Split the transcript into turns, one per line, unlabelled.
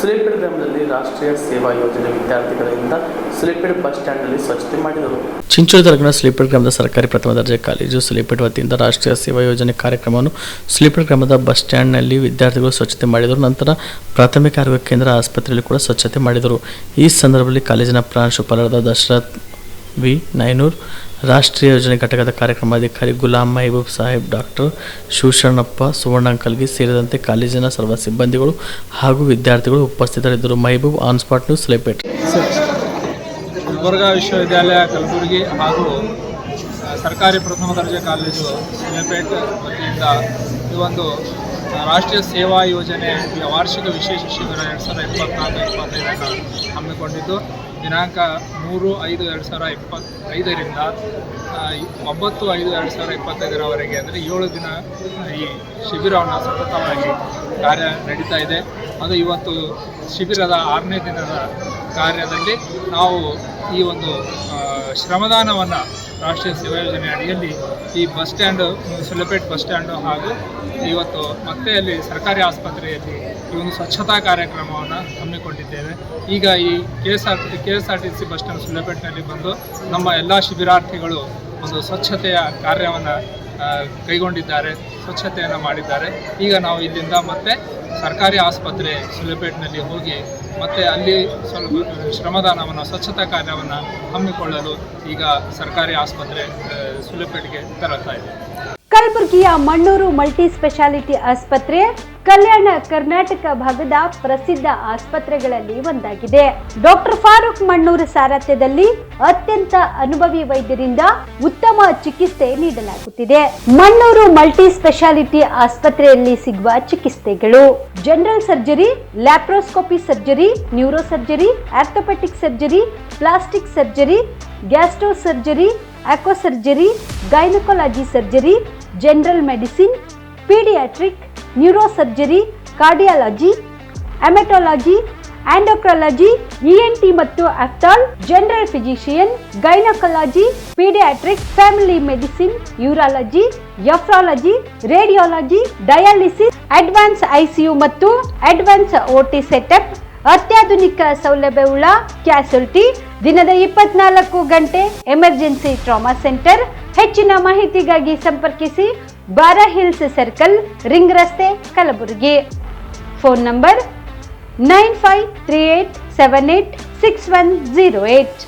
ಸುಲೇಪೇಡ್ ಗ್ರಾಮದಲ್ಲಿ ರಾಷ್ಟ್ರೀಯ ಸೇವಾ ಯೋಜನೆ ವಿದ್ಯಾರ್ಥಿಗಳಿಂದ ಸುಲೇಪೇಡ್ ಬಸ್ ಸ್ಟ್ಯಾಂಡ್ನಲ್ಲಿ ಸ್ವಚ್ಛತೆ ಮಾಡಿದರು. ಚಿಂಚೋಳಿ ತಾಲೂಕಿನ ಸುಲೇಪೇಡ್ ಗ್ರಾಮದ ಸರ್ಕಾರಿ ಪ್ರಥಮ ದರ್ಜೆ ಕಾಲೇಜು ಸುಲೇಪೇಡ್ ವತಿಯಿಂದ ರಾಷ್ಟ್ರೀಯ ಸೇವಾ ಯೋಜನೆ ಕಾರ್ಯಕ್ರಮವನ್ನು ಸುಲೇಪೇಡ್ ಗ್ರಾಮದ ಬಸ್ ಸ್ಟ್ಯಾಂಡ್ನಲ್ಲಿ ವಿದ್ಯಾರ್ಥಿಗಳು ಸ್ವಚ್ಛತೆ ಮಾಡಿದರು. ನಂತರ ಪ್ರಾಥಮಿಕ ಆರೋಗ್ಯ ಕೇಂದ್ರ ಆಸ್ಪತ್ರೆಯಲ್ಲಿ ಕೂಡ ಸ್ವಚ್ಛತೆ ಮಾಡಿದರು. ಈ ಸಂದರ್ಭದಲ್ಲಿ ಕಾಲೇಜಿನ ಪ್ರಾಂಶುಪಾಲರಾದ ದಶರಥ್ ವಿ ನೈನೂರ್, ರಾಷ್ಟ್ರೀಯ ಯೋಜನೆ ಘಟಕದ ಕಾರ್ಯಕ್ರಮಾಧಿಕಾರಿ ಗುಲಾಂ ಮೆಹಬೂಬ್ ಸಾಹೇಬ್, ಡಾಕ್ಟರ್ ಶಿವಶರಣಪ್ಪ, ಸುವರ್ಣ ಅಂಕಲ್ಗಿ ಸೇರಿದಂತೆ ಕಾಲೇಜಿನ ಸರ್ವ ಸಿಬ್ಬಂದಿಗಳು ಹಾಗೂ ವಿದ್ಯಾರ್ಥಿಗಳು ಉಪಸ್ಥಿತರಿದ್ದರು. Mehboob, on spot news, Sulepet.
Gulbarga ವಿಶ್ವವಿದ್ಯಾಲಯ ಕಲಬುರಗಿ ಹಾಗೂ ಸರ್ಕಾರಿ ಪ್ರಥಮ ದರ್ಜೆ ಕಾಲೇಜು ಸುಲೇಪೇಟ್ ವತಿಯಿಂದ ಈ ಒಂದು ರಾಷ್ಟ್ರೀಯ ಸೇವಾ ಯೋಜನೆ ವಾರ್ಷಿಕ ವಿಶೇಷ ಶಿಬಿರ 2024-25 ಹಮ್ಮಿಕೊಂಡಿದ್ದು ದಿನಾಂಕ 3/5/2025ರಿಂದ 9/5/2025 ಅಂದರೆ 7 ದಿನ ಈ ಶಿಬಿರವನ್ನು ಸತತವಾಗಿ ಕಾರ್ಯ ನಡೀತಾ ಇದೆ. ಅದು ಇವತ್ತು ಶಿಬಿರದ 6ನೇ ದಿನದ ಕಾರ್ಯದಲ್ಲಿ ನಾವು ಈ ಒಂದು ಶ್ರಮದಾನವನ್ನು ರಾಷ್ಟ್ರೀಯ ಸೇವಾ ಯೋಜನೆ ಅಡಿಯಲ್ಲಿ ಈ bus stand, Sulepet bus stand ಹಾಗೂ ಇವತ್ತು ಮತ್ತೆ ಅಲ್ಲಿ ಸರ್ಕಾರಿ ಆಸ್ಪತ್ರೆಯಲ್ಲಿ ಈ ಒಂದು ಸ್ವಚ್ಛತಾ ಕಾರ್ಯಕ್ರಮವನ್ನು ಹಮ್ಮಿಕೊಂಡಿದ್ದೇವೆ. ಈಗ ಈ KSRTC ಬಸ್ ಸ್ಟ್ಯಾಂಡ್ ಸುಲೇಪೇಟ್ನಲ್ಲಿ ಬಂದು ನಮ್ಮ ಎಲ್ಲ ಶಿಬಿರಾರ್ಥಿಗಳು ಒಂದು ಸ್ವಚ್ಛತೆಯ ಕಾರ್ಯವನ್ನು ಕೈಗೊಂಡಿದ್ದಾರೆ, ಸ್ವಚ್ಛತೆಯನ್ನು ಮಾಡಿದ್ದಾರೆ. ಈಗ ನಾವು ಇಲ್ಲಿಂದ ಮತ್ತೆ ಸರ್ಕಾರಿ ಆಸ್ಪತ್ರೆ ಸುಲೇಪೇಟ್ನಲ್ಲಿ ಹೋಗಿ ಮತ್ತೆ ಅಲ್ಲಿ ಸ್ವಲ್ಪ ಶ್ರಮದಾನವನ್ನು, ಸ್ವಚ್ಛತಾ ಕಾರ್ಯವನ್ನು ಹಮ್ಮಿಕೊಳ್ಳಲು ಈಗ ಸರ್ಕಾರಿ ಆಸ್ಪತ್ರೆ ಸುಲೇಪೇಟ್ಗೆ ತರುತ್ತಾ ಇದೆ.
ಕಲಬುರಗಿಯ ಮಣ್ಣೂರು ಮಲ್ಟಿ ಸ್ಪೆಷಾಲಿಟಿ ಆಸ್ಪತ್ರೆ ಕಲ್ಯಾಣ ಕರ್ನಾಟಕ ಭಾಗದ ಪ್ರಸಿದ್ಧ ಆಸ್ಪತ್ರೆಗಳಲ್ಲಿ ಒಂದಾಗಿದೆ. ಡಾಕ್ಟರ್ ಫಾರೂಕ್ ಮಣ್ಣೂರು ಸಾರಥ್ಯದಲ್ಲಿ ಅತ್ಯಂತ ಅನುಭವಿ ವೈದ್ಯರಿಂದ ಉತ್ತಮ ಚಿಕಿತ್ಸೆ ನೀಡಲಾಗುತ್ತಿದೆ. ಮಣ್ಣೂರು ಮಲ್ಟಿ ಸ್ಪೆಷಾಲಿಟಿ ಆಸ್ಪತ್ರೆಯಲ್ಲಿ ಸಿಗುವ ಚಿಕಿತ್ಸೆಗಳು: general surgery, laparoscopy surgery, neuro surgery, orthopaedic surgery, plastic surgery, gastro surgery, aqua surgery, gynaecology surgery, general medicine, paediatric, neuro surgery, cardiology, haematology, endocrinology, ENT ಮತ್ತು ophthal, general physician, gynaecology, paediatric, family medicine, urology, nephrology, radiology, dialysis, advance ICU ಮತ್ತು advance OT setup, ಅತ್ಯಾಧುನಿಕ ಸೌಲಭ್ಯವುಳ್ಳ ಕ್ಯಾಸುಲಿಟಿ, ದಿನದ 24 ಗಂಟೆ emergency trauma centre. ಹೆಚ್ಚಿನ ಮಾಹಿತಿಗಾಗಿ ಸಂಪರ್ಕಿಸಿ ಬಾರಾ hills circle, ring ರಸ್ತೆ, ಕಲಬುರಗಿ. Phone number 9538786108.